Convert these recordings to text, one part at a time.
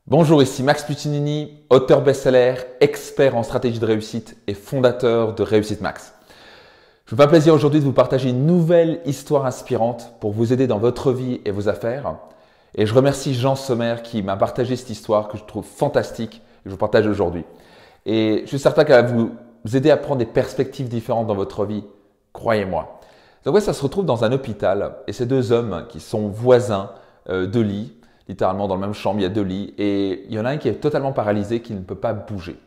Bonjour, ici Max Puccinini, auteur best-seller, expert en stratégie de réussite et fondateur de Réussite Max. Je me fais un plaisir aujourd'hui de vous partager une nouvelle histoire inspirante pour vous aider dans votre vie et vos affaires. Et je remercie Jean Sommer qui m'a partagé cette histoire que je trouve fantastique et que je vous partage aujourd'hui. Et je suis certain qu'elle va vous aider à prendre des perspectives différentes dans votre vie, croyez-moi. Donc ça se retrouve dans un hôpital et ces deux hommes qui sont voisins de lit. Littéralement dans la même chambre, il y a deux lits et il y en a un qui est totalement paralysé, qui ne peut pas bouger.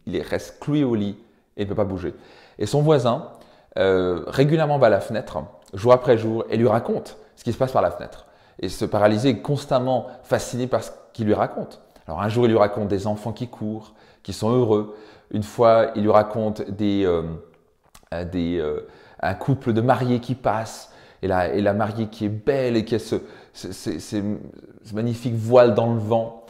Il reste cloué au lit et il ne peut pas bouger. Et son voisin régulièrement va à la fenêtre, jour après jour, et lui raconte ce qui se passe par la fenêtre. Et ce paralysé est constamment fasciné par ce qu'il lui raconte. Alors un jour, il lui raconte des enfants qui courent, qui sont heureux. Une fois, il lui raconte un couple de mariés qui passe. Et la mariée qui est belle et qui a ce magnifique voile dans le vent.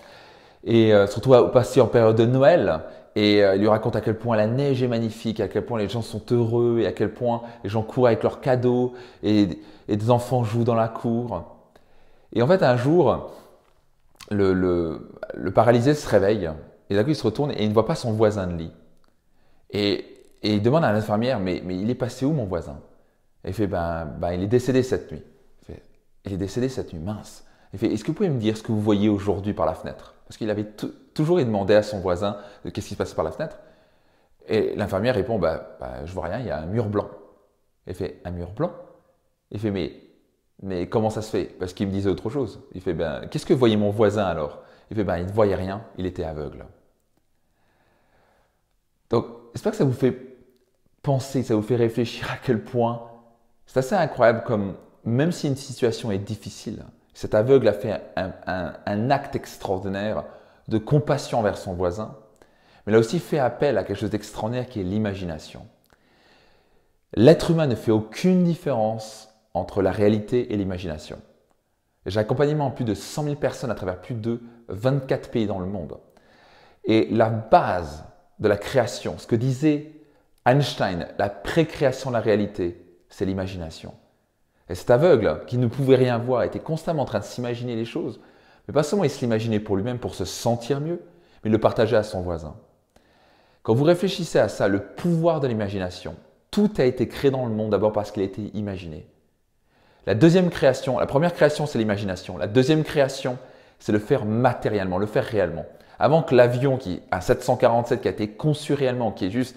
Et surtout passé en période de Noël. Et il lui raconte à quel point la neige est magnifique, à quel point les gens sont heureux et à quel point les gens courent avec leurs cadeaux et des enfants jouent dans la cour. Et en fait, un jour, le paralysé se réveille et d'un coup, il se retourne et il ne voit pas son voisin de lit. Et il demande à l'infirmière, mais il est passé où mon voisin? Et il fait, il est décédé cette nuit. Il est décédé cette nuit, mince. Il fait, est-ce que vous pouvez me dire ce que vous voyez aujourd'hui par la fenêtre? Parce qu'il avait toujours demandé à son voisin qu'est-ce qui se passait par la fenêtre. Et l'infirmière répond, je vois rien, il y a un mur blanc. Il fait, un mur blanc? Il fait, mais comment ça se fait? Parce qu'il me disait autre chose. Il fait, qu'est-ce que voyait mon voisin alors? Il fait, il ne voyait rien, il était aveugle. Donc, j'espère que ça vous fait penser, ça vous fait réfléchir à quel point c'est assez incroyable comme, même si une situation est difficile, cet aveugle a fait un acte extraordinaire de compassion envers son voisin, mais il a aussi fait appel à quelque chose d'extraordinaire qui est l'imagination. L'être humain ne fait aucune différence entre la réalité et l'imagination. J'ai accompagné plus de 100 000 personnes à travers plus de 24 pays dans le monde. Et la base de la création, ce que disait Einstein, la précréation de la réalité, c'est l'imagination. Et cet aveugle, qui ne pouvait rien voir, était constamment en train de s'imaginer les choses. Mais pas seulement il se l'imaginait pour lui-même, pour se sentir mieux, mais il le partageait à son voisin. Quand vous réfléchissez à ça, le pouvoir de l'imagination, tout a été créé dans le monde d'abord parce qu'il a été imaginé. La première création, c'est l'imagination. La deuxième création, c'est le faire matériellement, le faire réellement. Avant que l'avion à 747 qui a été conçu réellement, qui est juste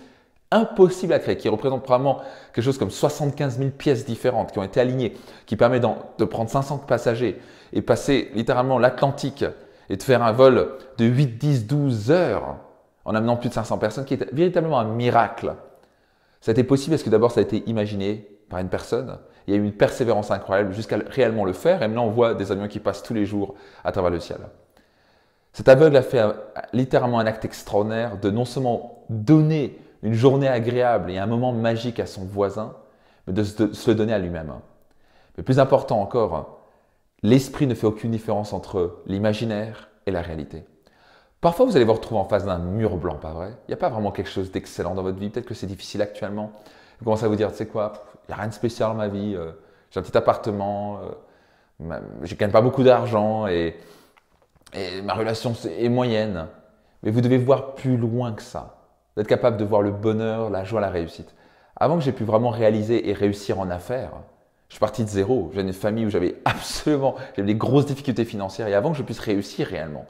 impossible à créer, qui représente probablement quelque chose comme 75 000 pièces différentes qui ont été alignées, qui permet de prendre 500 passagers et passer littéralement l'Atlantique et de faire un vol de 8, 10, 12 heures en amenant plus de 500 personnes, qui est véritablement un miracle. Ça a été possible parce que d'abord ça a été imaginé par une personne, il y a eu une persévérance incroyable jusqu'à réellement le faire et maintenant on voit des avions qui passent tous les jours à travers le ciel. Cet aveugle a fait littéralement un acte extraordinaire de non seulement donner une journée agréable et un moment magique à son voisin, mais de se le donner à lui-même. Mais plus important encore, l'esprit ne fait aucune différence entre l'imaginaire et la réalité. Parfois, vous allez vous retrouver en face d'un mur blanc, pas vrai? Il n'y a pas vraiment quelque chose d'excellent dans votre vie. Peut-être que c'est difficile actuellement. Vous commencez à vous dire, tu sais quoi, il n'y a rien de spécial dans ma vie. J'ai un petit appartement, je ne gagne pas beaucoup d'argent et ma relation est moyenne. Mais vous devez voir plus loin que ça. D'être capable de voir le bonheur, la joie, la réussite. Avant que j'ai pu vraiment réaliser et réussir en affaires, je suis parti de zéro. J'ai une famille où j'avais des grosses difficultés financières. Et avant que je puisse réussir réellement,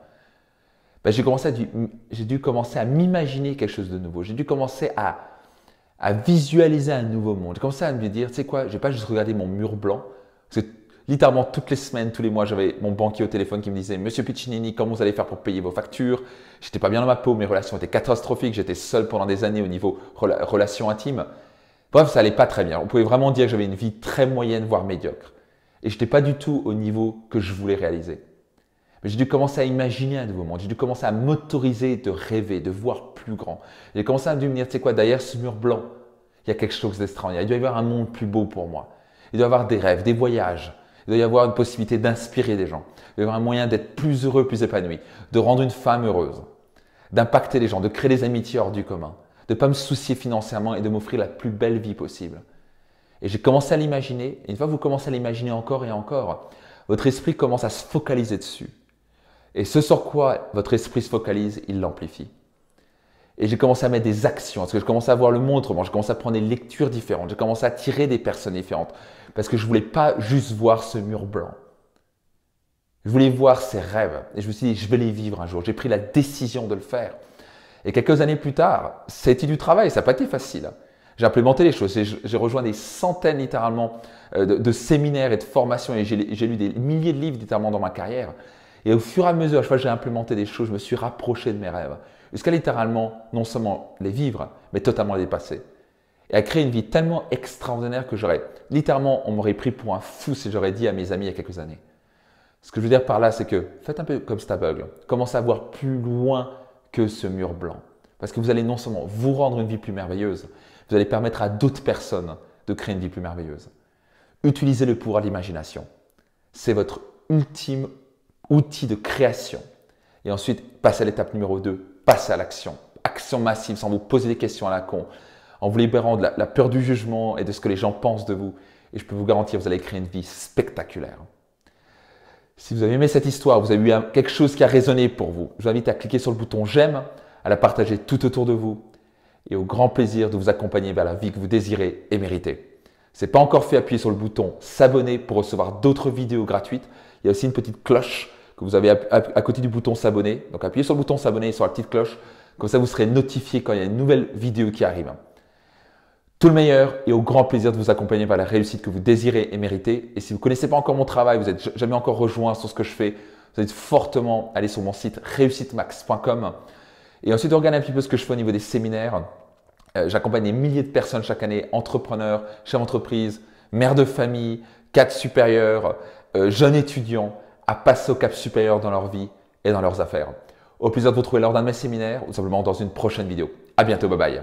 j'ai dû commencer à m'imaginer quelque chose de nouveau. J'ai dû commencer à visualiser un nouveau monde. J'ai commencé à me dire, tu sais quoi, je ne vais pas juste regarder mon mur blanc. Parce que littéralement, toutes les semaines, tous les mois, j'avais mon banquier au téléphone qui me disait « Monsieur Puccinini, comment vous allez faire pour payer vos factures ?» J'étais pas bien dans ma peau, mes relations étaient catastrophiques, j'étais seul pendant des années au niveau relations intimes. Bref, ça allait pas très bien. On pouvait vraiment dire que j'avais une vie très moyenne, voire médiocre. Et je n'étais pas du tout au niveau que je voulais réaliser. Mais j'ai dû commencer à imaginer un nouveau monde. J'ai dû commencer à m'autoriser de rêver, de voir plus grand. J'ai commencé à me dire, tu sais quoi, derrière ce mur blanc, il y a quelque chose d'extraordinaire. Il doit y avoir un monde plus beau pour moi. Il doit y avoir des rêves, des voyages. Il doit y avoir une possibilité d'inspirer des gens. Il doit y avoir un moyen d'être plus heureux, plus épanoui, de rendre une femme heureuse, d'impacter les gens, de créer des amitiés hors du commun, de ne pas me soucier financièrement et de m'offrir la plus belle vie possible. Et j'ai commencé à l'imaginer. Et une fois que vous commencez à l'imaginer encore et encore, votre esprit commence à se focaliser dessus. Et ce sur quoi votre esprit se focalise, il l'amplifie. Et j'ai commencé à mettre des actions, parce que je commençais à voir le monde autrement, j'ai commencé à prendre des lectures différentes, j'ai commencé à attirer des personnes différentes, parce que je ne voulais pas juste voir ce mur blanc. Je voulais voir ces rêves, et je me suis dit, je vais les vivre un jour. J'ai pris la décision de le faire. Et quelques années plus tard, ça a été du travail, ça n'a pas été facile. J'ai implémenté les choses, j'ai rejoint des centaines littéralement de séminaires et de formations, et j'ai lu des milliers de livres littéralement dans ma carrière. Et au fur et à mesure, à chaque fois que j'ai implémenté des choses, je me suis rapproché de mes rêves. Jusqu'à littéralement, non seulement les vivre, mais totalement les dépasser. Et à créer une vie tellement extraordinaire que littéralement, on m'aurait pris pour un fou si j'aurais dit à mes amis il y a quelques années. Ce que je veux dire par là, c'est que faites un peu comme cet aveugle. Commencez à voir plus loin que ce mur blanc. Parce que vous allez non seulement vous rendre une vie plus merveilleuse, vous allez permettre à d'autres personnes de créer une vie plus merveilleuse. Utilisez le pouvoir de l'imagination. C'est votre ultime outil de création. Et ensuite, passez à l'étape numéro 2, passez à l'action. Action massive sans vous poser des questions à la con, en vous libérant de la peur du jugement et de ce que les gens pensent de vous. Et je peux vous garantir, vous allez créer une vie spectaculaire. Si vous avez aimé cette histoire, vous avez eu quelque chose qui a résonné pour vous, je vous invite à cliquer sur le bouton j'aime, à la partager tout autour de vous et au grand plaisir de vous accompagner vers la vie que vous désirez et méritez. Si ce n'est pas encore fait, appuyez sur le bouton s'abonner pour recevoir d'autres vidéos gratuites. Il y a aussi une petite cloche que vous avez à côté du bouton s'abonner. Donc appuyez sur le bouton s'abonner et sur la petite cloche. Comme ça, vous serez notifié quand il y a une nouvelle vidéo qui arrive. Tout le meilleur et au grand plaisir de vous accompagner vers la réussite que vous désirez et méritez. Et si vous ne connaissez pas encore mon travail, vous n'êtes jamais encore rejoint sur ce que je fais, vous invite fortement à aller sur mon site réussitemax.com et ensuite regardez un petit peu ce que je fais au niveau des séminaires. J'accompagne des milliers de personnes chaque année, entrepreneurs, chefs d'entreprise, mères de famille, cadres supérieurs, jeunes étudiants, à passer au cap supérieur dans leur vie et dans leurs affaires. Au plaisir de vous retrouver lors d'un de mes séminaires ou simplement dans une prochaine vidéo. À bientôt, bye bye.